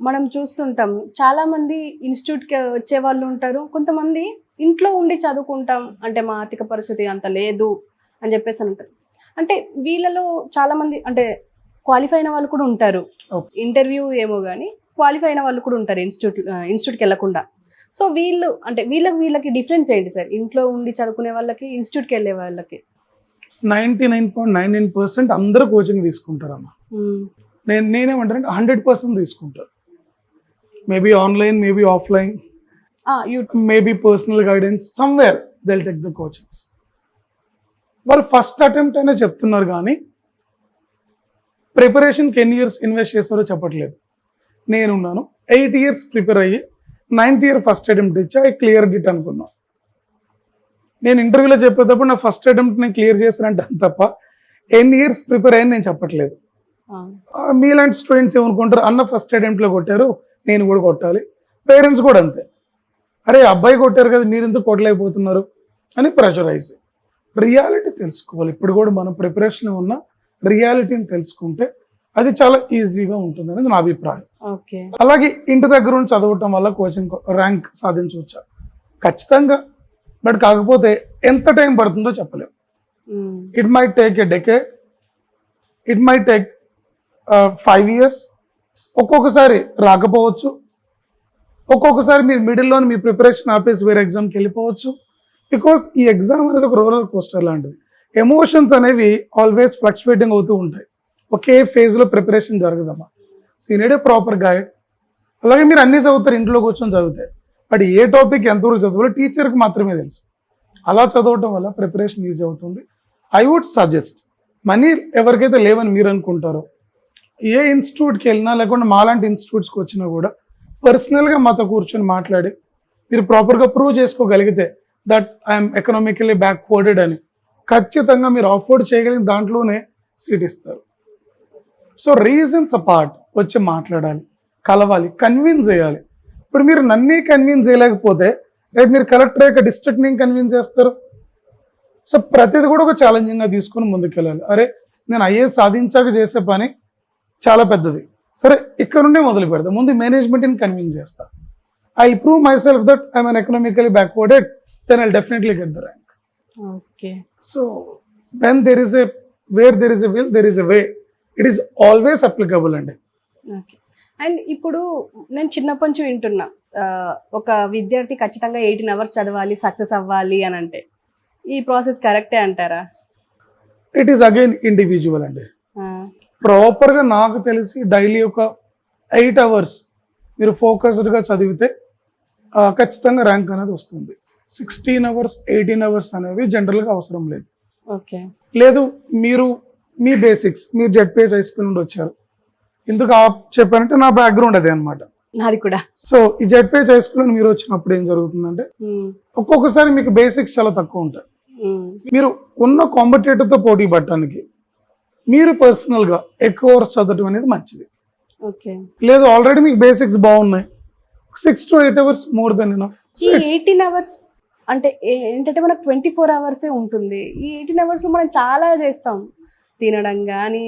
మనం చూస్తుంటాం చాలా మంది ఇన్స్టిట్యూట్కి వచ్చే వాళ్ళు ఉంటారు, కొంతమంది ఇంట్లో ఉండి చదువుకుంటాం అంటే మా ఆర్థిక పరిస్థితి అంత లేదు అని చెప్పేసి అంటారు. అంటే వీళ్ళలో చాలా మంది అంటే క్వాలిఫై అయిన వాళ్ళు కూడా ఉంటారు, Okay. ఇంటర్వ్యూ ఏమో కానీ క్వాలిఫై అయిన వాళ్ళు కూడా ఉంటారు ఇన్స్టిట్యూట్కి వెళ్ళకుండా. సో వీళ్ళు అంటే వీళ్ళకి డిఫరెన్స్ ఏంటి సార్, ఇంట్లో ఉండి చదువుకునే వాళ్ళకి ఇన్స్టిట్యూట్కి వెళ్ళే వాళ్ళకి? 99.99% అందరూ కోచింగ్ తీసుకుంటారమ్మా. నేనేమంటానంటే 100% తీసుకుంటారు. Maybe online, maybe offline, maybe personal guidance, somewhere they'll take the coachings. వాళ్ళు ఫస్ట్ అటెంప్ట్ అయినా చెప్తున్నారు కానీ ప్రిపరేషన్కి ఎన్ని ఇయర్స్ ఇన్వెస్ట్ చేస్తారో చెప్పట్లేదు. నేనున్నాను 8 years ప్రిపేర్ అయ్యి 9th year ఫస్ట్ అటెంప్ట్ ఇచ్చి ఐ క్లియర్ ఇట్ అనుకున్నాను. నేను ఇంటర్వ్యూలో చెప్పేటప్పుడు నా ఫస్ట్ అటెంప్ట్ నేను క్లియర్ చేశానంటాను తప్ప ఎన్ని ఇయర్స్ ప్రిపేర్ అయ్యి నేను చెప్పట్లేదు. మీలాంటి స్టూడెంట్స్ ఏమనుకుంటారు, అన్న ఫస్ట్ అటెంప్ట్లో కొట్టారు నేను కూడా కొట్టాలి. పేరెంట్స్ కూడా అంతే, అరే అబ్బాయి కొట్టారు కదా మీరు ఎందుకు కొట్టలేకపోతున్నారు అని ప్రెషరైజ్. రియాలిటీ తెలుసుకోవాలి. ఇప్పుడు కూడా మనం ప్రిపరేషన్ ఉన్న రియాలిటీని తెలుసుకుంటే అది చాలా ఈజీగా ఉంటుంది అనేది నా అభిప్రాయం. అలాగే ఇంటి దగ్గర నుంచి చదవటం వల్ల కోచింగ్ ర్యాంక్ సాధించవచ్చా? ఖచ్చితంగా, బట్ కాకపోతే ఎంత టైం పడుతుందో చెప్పలేము. It might take a decade, it might take 5 years. ఒక్కొక్కసారి రాకపోవచ్చు, ఒక్కొక్కసారి మీరు మిడిల్లోని మీ ప్రిపరేషన్ ఆపేసి వేరే ఎగ్జామ్కి వెళ్ళిపోవచ్చు. బికాస్ ఈ ఎగ్జామ్ అనేది ఒక రోలర్ కోస్టర్ లాంటిది. ఎమోషన్స్ అనేవి ఆల్వేస్ ఫ్లక్చువేటింగ్ అవుతూ ఉంటాయి. ఒకే ఫేజ్లో ప్రిపరేషన్ జరగదమ్మా. So you need a proper guide. అలాగే మీరు అన్నీ చదువుతారు ఇంట్లో కూర్చొని చదివితే, బట్ ఏ టాపిక్ ఎంతవరకు చదవాలో టీచర్కి మాత్రమే తెలుసు. అలా చదవటం వల్ల ప్రిపరేషన్ ఈజీ అవుతుంది. ఐ వుడ్ సజెస్ట్, మనీ ఎవరికైతే లేవని మీరు అనుకుంటారో ఏ ఇన్స్టిట్యూట్కి వెళ్ళినా లేకుండా మాలాంటి ఇన్స్టిట్యూట్స్కి వచ్చినా కూడా పర్సనల్గా మాతో కూర్చొని మాట్లాడి మీరు ప్రాపర్గా ప్రూవ్ చేసుకోగలిగితే దట్ ఐఎమ్ ఎకనామికలీ బ్యాక్వర్డెడ్ అని ఖచ్చితంగా మీరు అఫోర్డ్ చేయగలిగిన దాంట్లోనే సీట్ ఇస్తారు. సో రీజన్స్ అపార్ట్ వచ్చి మాట్లాడాలి, కలవాలి, కన్విన్స్ చేయాలి. ఇప్పుడు మీరు నన్నే కన్విన్స్ చేయలేకపోతే రేపు మీరు కలెక్టర్ యొక్క డిస్ట్రిక్ట్ని కన్విన్స్ చేస్తారు. సో ప్రతిది కూడా ఒక ఛాలెంజింగ్గా తీసుకొని ముందుకెళ్ళాలి. అరే నేను ఐఏఎస్ సాధించాక చేసే పని చాలా పెద్దది, సరే ఇక్కడ నుండే మొదలు పెడతా, ముందు మేనేజ్మెంట్ని కన్విన్స్ చేస్తా. I prove myself that I'm un economically backwarded, then I'll definitely get the rank. So when there is a where there is a will there is a way, it is always applicable అండి. And ఇప్పుడు నేను చిన్నప్పటి నుంచి వింటున్నా, ఒక విద్యార్థి ఖచ్చితంగా 18 hours చదవాలి సక్సెస్ అవ్వాలి అని అంటే ఈ ప్రాసెస్ కరెక్టే అంటారా? ఇట్ ఈస్ అగైన్ ఇండివిజువల్ అండి. ప్రాపర్గా నాకు తెలిసి డైలీ ఒక 8 hours మీరు ఫోకస్డ్గా చదివితే ఖచ్చితంగా ర్యాంక్ అనేది వస్తుంది. 16 hours 18 hours అనేవి జనరల్గా అవసరం లేదు. లేదు మీరు మీ బేసిక్స్, మీరు జెడ్పీహెచ్ హై స్కూల్ నుండి వచ్చారు, ఎందుకు చెప్పానంటే నా బ్యాక్గ్రౌండ్ అదే అనమాట. అది కూడా సో ఈ జెడ్పీహెచ్ హై స్కూల్ మీరు వచ్చినప్పుడు ఏం జరుగుతుందంటే ఒక్కొక్కసారి మీకు బేసిక్స్ చాలా తక్కువ ఉంటాయి. మీరు ఉన్న కాంపిటేటివ్తో పోటీ పడటానికి మీరు పర్సనల్గా ఎక్కువ అవర్స్ చదవడం అనేది మంచిది. లేదు ఆల్రెడీ మీకు బేసిక్స్ బాగున్నాయి, 6 to 8 hours more than enough. 18 hours అంటే ఏంటంటే మనకు 24 hours ఉంటుంది. ఈ 18 hours మనం చాలా చేస్తాం, తినడం కానీ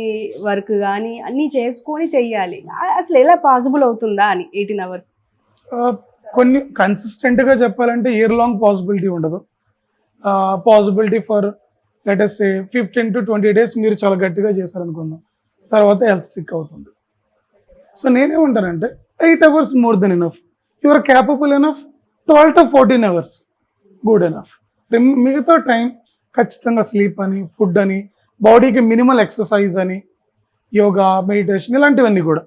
వర్క్ కానీ అన్నీ చేసుకొని చెయ్యాలి. అసలు ఎలా పాసిబుల్ అవుతుందా అని 18 hours? కొన్ని కన్సిస్టెంట్గా చెప్పాలంటే ఇయర్ లాంగ్ పాసిబిలిటీ ఉండదు. Possibility for let us say 15 to 20 days మీరు చాలా గట్టిగా చేశారనుకుందాం, తర్వాత హెల్త్ సిక్ అవుతుంది. సో నేనేమంటానంటే 8 hours more than enough. You are capable enough. 12 to 14 hours good enough. మిగతా టైం ఖచ్చితంగా స్లీప్ అని, ఫుడ్ అని, బాడీకి మినిమల్ ఎక్సర్సైజ్ అని, యోగా, మెడిటేషన్ ఇలాంటివన్నీ కూడా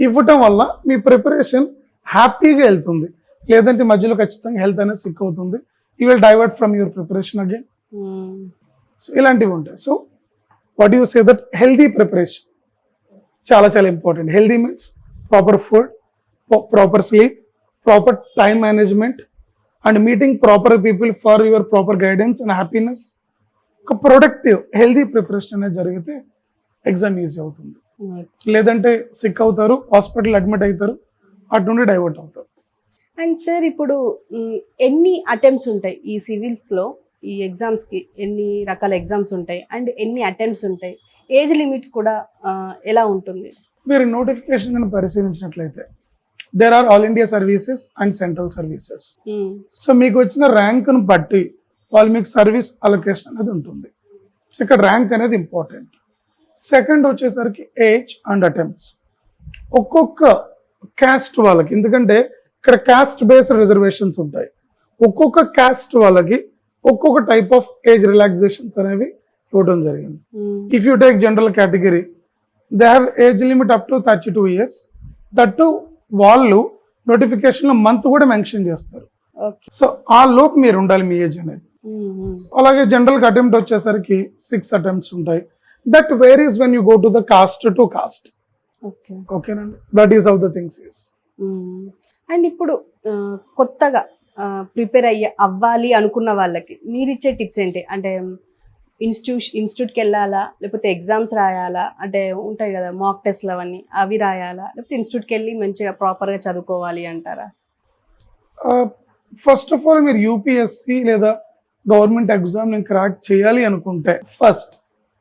ఇవ్వటం వల్ల మీ ప్రిపరేషన్ హ్యాపీగా వెళ్తుంది. లేదంటే మధ్యలో ఖచ్చితంగా హెల్త్ అనేది సిక్ అవుతుంది. You will divert from your preparation again. So ఇలాంటివి ఉంటాయి. So what you say that healthy preparation చాలా చాలా important. Healthy means proper food, proper sleep, proper time management and meeting proper people for your proper guidance and happiness. ఒక productive healthy preparation అనేది జరిగితే exam easy అవుతుంది. లేదంటే sick అవుతారు, hospital admit అవుతారు, అటు నుండి డైవర్ట్ అవుతారు. అండ్ సార్ ఇప్పుడు ఎన్ని అటెంప్ట్స్ ఉంటాయి ఈ సివిల్స్లో? ఈ ఎగ్జామ్స్కి ఎన్ని రకాల ఎగ్జామ్స్ ఉంటాయి అండ్ ఎన్ని అటెంప్ట్స్ ఉంటాయి? ఏజ్ లిమిట్ కూడా ఎలా ఉంటుంది? మీరు నోటిఫికేషన్ పరిశీలించినట్లయితే there are all India services and central services. So మీకు వచ్చిన ర్యాంక్ను బట్టి వాళ్ళు మీకు సర్వీస్ అలొకేషన్ అనేది ఉంటుంది. ఇక్కడ ర్యాంక్ అనేది ఇంపార్టెంట్. సెకండ్ వచ్చేసరికి ఏజ్ అండ్ అటెంప్ట్స్. ఒక్కొక్క క్యాస్ట్ వాళ్ళకి, ఎందుకంటే ఇక్కడ క్యాస్ట్ బేస్డ్ రిజర్వేషన్స్ ఉంటాయి, ఒక్కొక్క క్యాస్ట్ వాళ్ళకి ఒక్కొక్క టైప్ ఆఫ్ ఏజ్ రిలాక్సేషన్స్ అనేవి ఇవ్వడం జరిగింది. If you take general category, they have age limit up to 32 years. That వాళ్ళు నోటిఫికేషన్లో మంత్ కూడా మెన్షన్ చేస్తారు. సో ఆ లోపు మీరు ఉండాలి మీ ఏజ్ అనేది. అలాగే జనరల్ అటెంప్ట్ వచ్చేసరికి 6 attempts ఉంటాయి. That varies when you go to the caste to caste. ఓకేనండి, that is how the things is. And ఇప్పుడు కొత్తగా ప్రిపేర్ అవ్వాలి అనుకున్న వాళ్ళకి మీరు ఇచ్చే టిప్స్ ఏంటి? అంటే ఇన్స్టిట్యూట్కి వెళ్ళాలా, లేకపోతే ఎగ్జామ్స్ రాయాలా, అంటే ఉంటాయి కదా మాక్ టెస్ట్లు అవన్నీ, అవి రాయాలా, లేకపోతే ఇన్స్టిట్యూట్కి వెళ్ళి మంచిగా ప్రాపర్గా చదువుకోవాలి అంటారా? ఫస్ట్ ఆఫ్ ఆల్ మీరు యూపీఎస్సి లేదా గవర్నమెంట్ ఎగ్జామ్ నేను క్రాక్ చేయాలి అనుకుంటే ఫస్ట్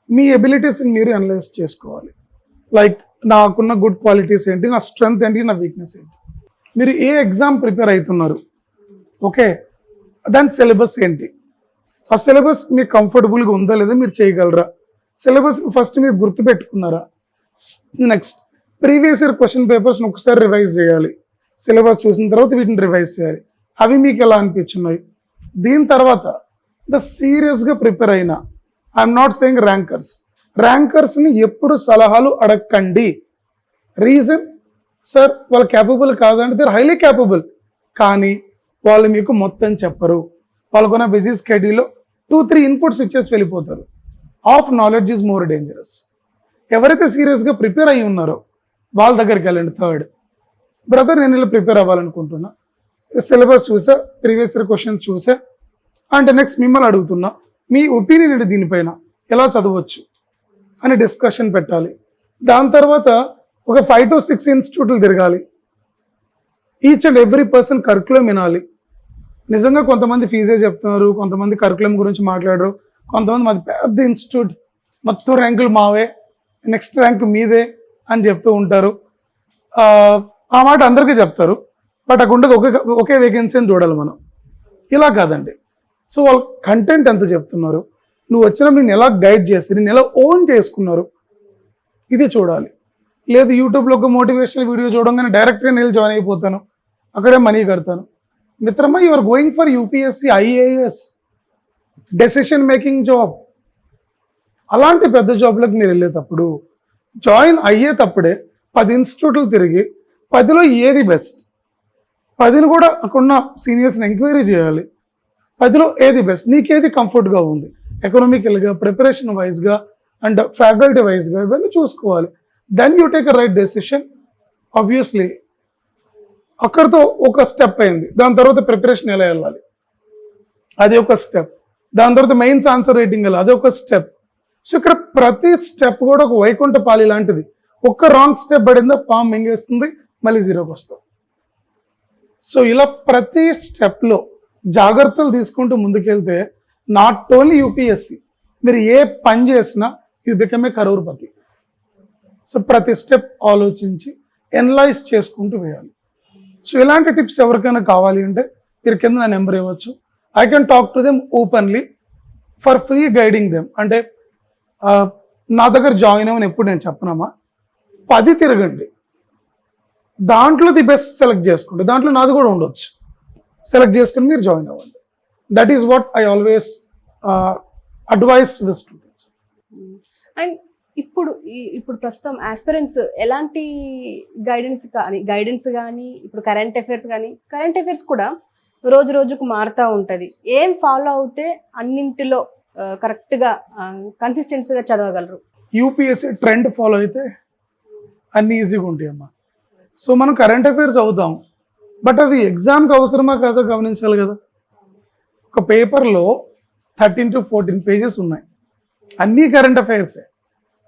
మీ ఎబిలిటీస్ని మీరు అనలైజ్ చేసుకోవాలి. లైక్ నాకున్న గుడ్ క్వాలిటీస్ ఏంటి, నా స్ట్రెంగ్త్ ఏంటి, నా వీక్నెస్ ఏంటి. మీరు ఏ ఎగ్జామ్ ప్రిపేర్ అవుతున్నారు, ఓకే, దాని సిలబస్ ఏంటి, ఆ సిలబస్ మీకు కంఫర్టబుల్గా ఉందా లేదా, మీరు చేయగలరా, సిలబస్ ఫస్ట్ మీరు గుర్తుపెట్టుకున్నారా. నెక్స్ట్ ప్రీవియస్ ఇయర్ క్వశ్చన్ పేపర్స్ని ఒకసారి రివైజ్ చేయాలి. సిలబస్ చూసిన తర్వాత వీటిని రివైజ్ చేయాలి, అవి మీకు ఎలా అనిపించున్నాయి. దీని తర్వాత సీరియస్గా ప్రిపేర్ అయినా, ఐఎమ్ నాట్ సేయింగ్ ర్యాంకర్స్ని ఎప్పుడు సలహాలు అడగండి. రీజన్, సార్ వాళ్ళు క్యాపబుల్ కాదంటే దే ఆర్ హైలీ క్యాపబుల్, కానీ వాళ్ళు మీకు మొత్తం చెప్పరు. వాళ్ళకున్న బిజీ స్కెడ్యూల్లో 2-3 ఇన్పుట్స్ ఇచ్చేసి వెళ్ళిపోతారు. Of knowledge is more dangerous. ఎవరైతే సీరియస్గా ప్రిపేర్ అయ్యి ఉన్నారో వాళ్ళ దగ్గరికి వెళ్ళండి. థర్డ్, బ్రదర్ నేను ఇలా ప్రిపేర్ అవ్వాలనుకుంటున్నా, సిలబస్ చూసా, ప్రీవియస్ ఇయర్ క్వశ్చన్స్ చూసా, అంటే నెక్స్ట్ మిమ్మల్ని అడుగుతున్నా, మీ ఒపీనియన్ ఏంటి, దీనిపైన ఎలా చదవచ్చు అని డిస్కషన్ పెట్టాలి. దాని తర్వాత ఒక 5 to 6 ఇన్స్టిట్యూట్లు తిరగాలి. Each and every person curriculum వినాలి. నిజంగా కొంతమంది ఫీజే చెప్తున్నారు, కొంతమంది కరికులం గురించి మాట్లాడరు, కొంతమంది మాది పెద్ద ఇన్స్టిట్యూట్, మొత్తం ర్యాంకులు మావే, నెక్స్ట్ ర్యాంక్ మీదే అని చెప్తూ ఉంటారు. ఆ మాట అందరికీ చెప్తారు, బట్ అక్కడ ఉండదు ఒకే వేకెన్సీ అని చూడాలి మనం. ఇలా కాదండి. సో వాళ్ళ కంటెంట్ ఎంత చెప్తున్నారు, నువ్వు వచ్చినప్పుడు నేను ఎలా గైడ్ చేసి, నేను ఎలా ఓన్ చేసుకున్నారు, ఇది చూడాలి. లేదు యూట్యూబ్లో ఒక మోటివేషనల్ వీడియో చూడంగానే డైరెక్ట్గా నేను జాయిన్ అయిపోతాను, అక్కడే మనీ కడతాను. మిత్రమా, you are going for UPSC, IAS, decision making job. అలాంటి పెద్ద జాబ్లకు మీరు వెళ్ళేటప్పుడు, జాయిన్ అయ్యేటప్పుడే 10 ఇన్స్టిట్యూట్లు తిరిగి 10లో ఏది బెస్ట్, 10ని కూడా అక్కడున్న సీనియర్స్ని ఎంక్వైరీ చేయాలి. 10లో ఏది బెస్ట్, నీకేది కంఫర్ట్గా ఉంది, ఎకనామికల్గా, ప్రిపరేషన్ వైజ్గా అండ్ ఫ్యాకల్టీ వైజ్గా, ఇవన్నీ చూసుకోవాలి. Then you take a right decision. Obviously అక్కడితో ఒక స్టెప్ అయింది. దాని తర్వాత ప్రిపరేషన్ ఎలా వెళ్ళాలి, అది ఒక స్టెప్. దాని తర్వాత మెయిన్స్ ఆన్సర్ రైటింగ్ వెళ్ళాలి, అది ఒక స్టెప్. సో ఇక్కడ ప్రతి స్టెప్ కూడా ఒక వైకుంఠపాలి లాంటిది. ఒక్క రాంగ్ స్టెప్ పడిందా పాము మింగేస్తుంది, మళ్ళీ 0కి వస్తాం. సో ఇలా ప్రతి స్టెప్లో జాగ్రత్తలు తీసుకుంటూ ముందుకెళ్తే నాట్ ఓన్లీ యూపీఎస్సీ, మీరు ఏ పని చేసినా you become a crorepati. So ప్రతి స్టెప్ ఆలోచించి ఎనలైజ్ చేసుకుంటూ వేయాలి. సో ఇలాంటి టిప్స్ ఎవరికైనా కావాలి అంటే మీరు కింద నా నెంబర్ ఇవ్వచ్చు. I can talk to them openly for free guiding them. అంటే నా దగ్గర జాయిన్ అవ్వని ఎప్పుడు నేను చెప్పనమ్మా, 10 తిరగండి, దాంట్లో ది బెస్ట్ సెలెక్ట్ చేసుకోండి, దాంట్లో నాది కూడా ఉండొచ్చు, సెలెక్ట్ చేసుకుని మీరు జాయిన్ అవ్వండి. That is what I always advice to the students. And ఇప్పుడు ప్రస్తుతం ఆస్పిరెంట్స్ ఎలాంటి గైడెన్స్ కానీ ఇప్పుడు కరెంట్ అఫైర్స్ కూడా రోజు రోజుకు మారుతూ ఉంటుంది. ఏం ఫాలో అవుతే అన్నింటిలో కరెక్ట్గా కన్సిస్టెన్సీగా చదవగలరు? యూపీఎస్సీ ట్రెండ్ ఫాలో అయితే అన్ని ఈజీగా ఉంటాయి అమ్మా. సో మనం కరెంట్ అఫైర్స్ అవుతాం, బట్ అది ఎగ్జామ్కి అవసరమా కాదో గమనించాలి కదా. ఒక పేపర్లో 13 to 14 pages ఉన్నాయి, అన్నీ కరెంట్ అఫైర్సే,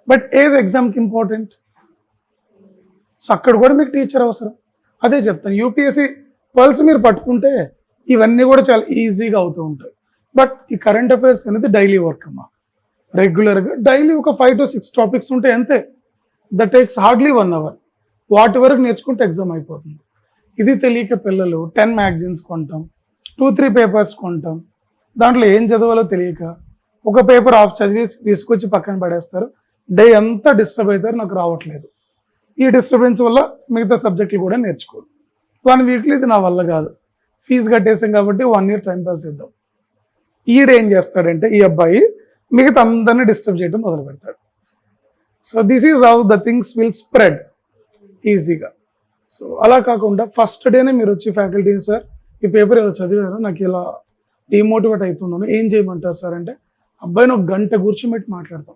బట్ ఏది ఎగ్జామ్కి ఇంపార్టెంట్. సో అక్కడ కూడా మీకు టీచర్ అవసరం. అదే చెప్తాను, యూపీఎస్సీ పల్స్ మీరు పట్టుకుంటే ఇవన్నీ కూడా చాలా ఈజీగా అవుతూ ఉంటాయి. బట్ ఈ కరెంట్ అఫైర్స్ అనేది డైలీ వర్క్ అమ్మా. రెగ్యులర్గా డైలీ ఒక 5 to 6 టాపిక్స్ ఉంటాయి అంతే. That takes hardly 1 hour. వాటి వరకు నేర్చుకుంటే ఎగ్జామ్ అయిపోతుంది. ఇది తెలియక పిల్లలు 10 మ్యాగజైన్స్ కొంటాం, 2-3 పేపర్స్ కొంటాం, దాంట్లో ఏం చదవాలో తెలియక ఒక పేపర్ ఆఫ్ చదివేసి తీసుకొచ్చి పక్కన పడేస్తారు. డే అంతా డిస్టర్బ్ అవుతారు, నాకు రావట్లేదు. ఈ డిస్టర్బెన్స్ వల్ల మిగతా సబ్జెక్టులు కూడా నేర్చుకోరు. 1 వీక్లో ఇది నా వల్ల కాదు, ఫీజు కట్టేసాం కాబట్టి 1 ఇయర్ టైం పాస్ చేద్దాం. ఈడేం చేస్తాడంటే ఈ అబ్బాయి మిగతా అందరినీ డిస్టర్బ్ చేయడం మొదలు పెడతాడు. So this is how the things will spread ఈజీగా. సో అలా కాకుండా ఫస్ట్ డేనే మీరు వచ్చి ఫ్యాకల్టీ సార్ ఈ పేపర్ ఇలా చదివారు, నాకు ఇలా డిమోటివేట్ అవుతున్నాను, ఏం చేయమంటారు సార్ అంటే అబ్బాయిని 1 గంట కూర్చోబెట్టి మాట్లాడతాం.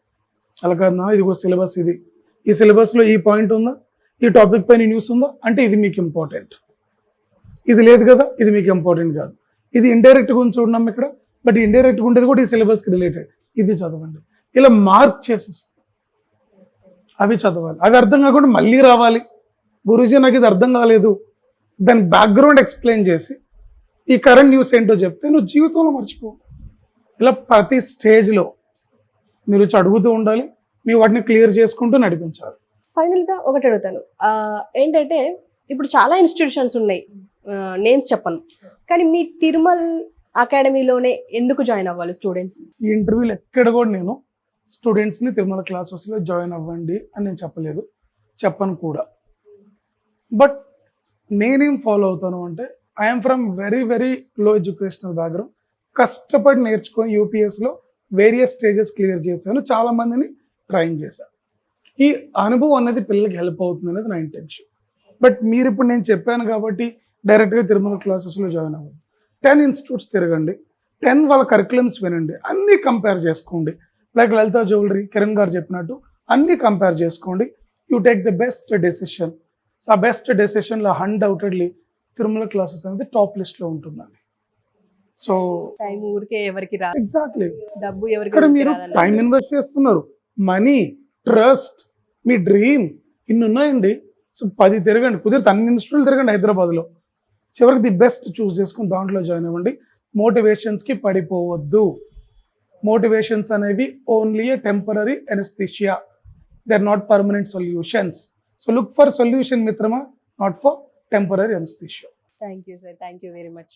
అలా కాదు, ఇదిగో సిలబస్ ఇది, ఈ సిలబస్లో ఈ పాయింట్ ఉందా, ఈ టాపిక్ పైన న్యూస్ ఉందా అంటే ఇది మీకు ఇంపార్టెంట్, ఇది లేదు కదా ఇది మీకు ఇంపార్టెంట్ కాదు, ఇది ఇండైరెక్ట్గా ఉంది చూడడం ఇక్కడ, బట్ ఇండైరెక్ట్గా ఉండేది కూడా ఈ సిలబస్కి రిలేటెడ్, ఇది చదవండి. ఇలా మార్క్ చేసేస్తాం. అవి చదవాలి, అవి అర్థం కాకుండా మళ్ళీ రావాలి, గురూజీ నాకు ఇది అర్థం కాలేదు, దాని బ్యాక్గ్రౌండ్ ఎక్స్ప్లెయిన్ చేసి ఈ కరెంట్ న్యూస్ ఏంటో చెప్తే నువ్వు జీవితంలో మర్చిపో. ఇలా ప్రతి స్టేజ్లో మీరు వచ్చి అడుగుతూ ఉండాలి, మీ వాటిని క్లియర్ చేసుకుంటూ నడిపించాలి. ఫైనల్గా ఒకటి అడుగుతాను, ఏంటంటే ఇప్పుడు చాలా ఇన్స్టిట్యూషన్స్ ఉన్నాయి, నేమ్స్ చెప్పను, కానీ మీ తిరుమల్ అకాడమీలోనే ఎందుకు జాయిన్ అవ్వాలి స్టూడెంట్స్? ఈ ఇంటర్వ్యూలు ఎక్కడ కూడా నేను స్టూడెంట్స్ని తిరుమల క్లాసెస్లో జాయిన్ అవ్వండి అని నేను చెప్పలేదు, చెప్పను కూడా. బట్ నేనేం ఫాలో అవుతాను అంటే I'm from very very low educational background, కష్టపడి నేర్చుకొని యూపీఎస్లో వేరియస్ స్టేజెస్ క్లియర్ చేశాను, చాలామందిని ట్రైన్ చేశాను. ఈ అనుభవం అనేది పిల్లలకి హెల్ప్ అవుతుంది అనేది నా ఇంటెన్షన్. బట్ మీరు ఇప్పుడు నేను చెప్పాను కాబట్టి డైరెక్ట్గా తిరుమల క్లాసెస్లో జాయిన్ అవ్వండి. 10 ఇన్స్టిట్యూట్స్ తిరగండి, 10 వాళ్ళ కరికులమ్స్ వినండి, అన్నీ కంపేర్ చేసుకోండి. లైక్ లలితా జ్యువెలరీ కిరణ్ గారు చెప్పినట్టు అన్నీ కంపేర్ చేసుకోండి. You take the best decision. So ఆ బెస్ట్ డెసిషన్లో అన్డౌటెడ్లీ తిరుమల క్లాసెస్ అనేది టాప్ లిస్ట్లో ఉంటుందండి. సో టైం ఊరికే ఎవరికి రా, ఎగ్జాక్ట్లీ డబ్బు ఎవరికి ఇక్కడ మీరు టైం ఇన్వెస్ట్ చేస్తున్నారు, మనీ, ట్రస్ట్, మీ డ్రీమ్, ఇన్ని ఉన్నాయండి. సో 10 తిరగండి, కుదిరితే అన్ని ఇన్స్టిట్యూట్లు తిరగండి హైదరాబాద్లో, చివరికి ది బెస్ట్ చూస్ చేసుకుని దాంట్లో జాయిన్ అవ్వండి. మోటివేషన్స్కి పడిపోవద్దు. మోటివేషన్స్ అనేవి only a temporary anaesthesia, they are not permanent solutions. So look for solution మిత్రమా, not for temporary anaesthesia. Thank you sir, thank you very much.